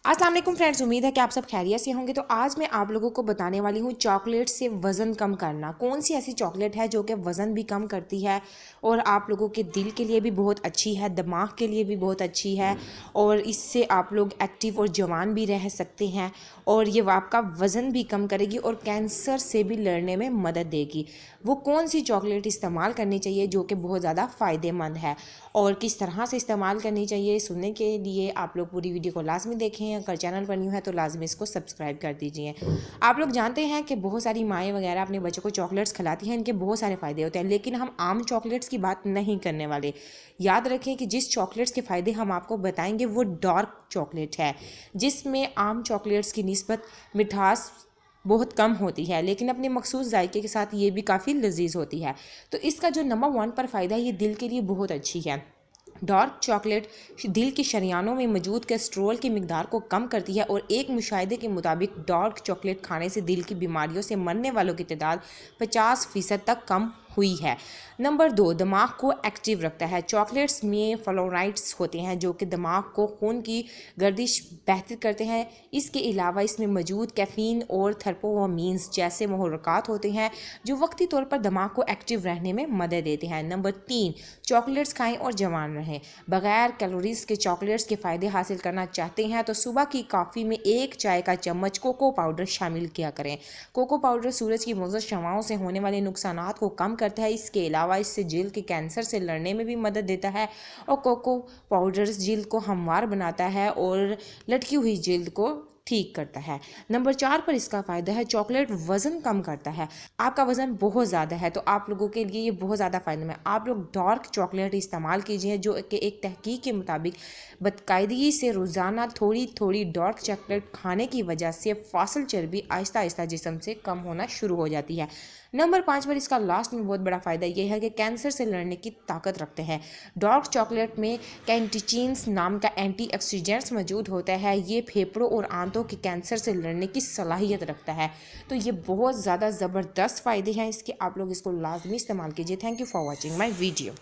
अस्सलाम वालेकुम फ्रेंड्स, उम्मीद है कि आप सब खैरियत से होंगे। तो आज मैं आप लोगों को बताने वाली हूँ चॉकलेट से वज़न कम करना। कौन सी ऐसी चॉकलेट है जो कि वज़न भी कम करती है और आप लोगों के दिल के लिए भी बहुत अच्छी है, दिमाग के लिए भी बहुत अच्छी है और इससे आप लोग एक्टिव और जवान भी रह सकते हैं और ये आपका वज़न भी कम करेगी और कैंसर से भी लड़ने में मदद देगी। वो कौन सी चॉकलेट इस्तेमाल करनी चाहिए जो कि बहुत ज़्यादा फ़ायदेमंद है और किस तरह से इस्तेमाल करनी चाहिए, सुनने के लिए आप लोग पूरी वीडियो को लाजमी देखें। अगर चैनल पर न्यू है तो लाजमी इसको सब्सक्राइब कर दीजिए। आप लोग जानते हैं कि बहुत सारी माएँ वगैरह अपने बच्चों को चॉकलेट्स खिलाती हैं, इनके बहुत सारे फ़ायदे होते हैं, लेकिन हम आम चॉकलेट्स की बात नहीं करने वाले। याद रखें कि जिस चॉकलेट्स के फ़ायदे हम आपको बताएंगे वो डार्क चॉकलेट है, जिसमें आम चॉकलेट्स की निस्बत मिठास बहुत कम होती है, लेकिन अपने मखसूस जायके के साथ ये भी काफ़ी लजीज होती है। तो इसका जो नंबर 1 पर फ़ायदा है, ये दिल के लिए बहुत अच्छी है। डार्क चॉकलेट दिल की शरियानों में मौजूद कोलेस्ट्रॉल की मिकदार को कम करती है और एक मुशाहिदे के मुताबिक डार्क चॉकलेट खाने से दिल की बीमारियों से मरने वालों की तादाद 50% तक कम हुई है। नंबर 2, दिमाग को एक्टिव रखता है। चॉकलेट्स में फ्लोराइड्स होते हैं जो कि दिमाग को खून की गर्दिश बेहतर करते हैं। इसके अलावा इसमें मौजूद कैफीन और थर्पोमीन्स जैसे महरक़ात होते हैं जो वक्ती तौर पर दिमाग को एक्टिव रहने में मदद देते हैं। नंबर 3, चॉकलेट्स खाएं और जवान रहें। बगैर कैलोरीज के चॉकलेट्स के फ़ायदे हासिल करना चाहते हैं तो सुबह की कॉफ़ी में 1 चाय का चम्मच कोको पाउडर शामिल किया करें। कोको पाउडर सूरज की मुज़र शवाओं से होने वाले नुकसानात को कम करता है। इसके अलावा इससे जल्द के कैंसर से लड़ने में भी मदद देता है और कोको पाउडर जल्द को हमवार बनाता है और लटकी हुई जल्द को ठीक करता है। नंबर 4 पर इसका फ़ायदा है चॉकलेट वज़न कम करता है। आपका वज़न बहुत ज़्यादा है तो आप लोगों के लिए ये बहुत ज़्यादा फ़ायदेमंद है। आप लोग डार्क चॉकलेट इस्तेमाल कीजिए जो कि एक तहकीक के मुताबिक बाकायदगी से रोज़ाना थोड़ी थोड़ी डार्क चॉकलेट खाने की वजह से फासल चर्बी आहिस्ता आहिस्ता जिस्म से कम होना शुरू हो जाती है। नंबर 5 पर इसका लास्ट में बहुत बड़ा फ़ायदा यह है कि कैंसर से लड़ने की ताकत रखते हैं। डार्क चॉकलेट में कैंटीचीन्स नाम का एंटीऑक्सीडेंट्स मौजूद होता है। ये फेफड़ों और आंतों के कैंसर से लड़ने की सलाहियत रखता है। तो ये बहुत ज़्यादा ज़बरदस्त फ़ायदे हैं इसके, आप लोग इसको लाजमी इस्तेमाल कीजिए। Thank you for watching my video.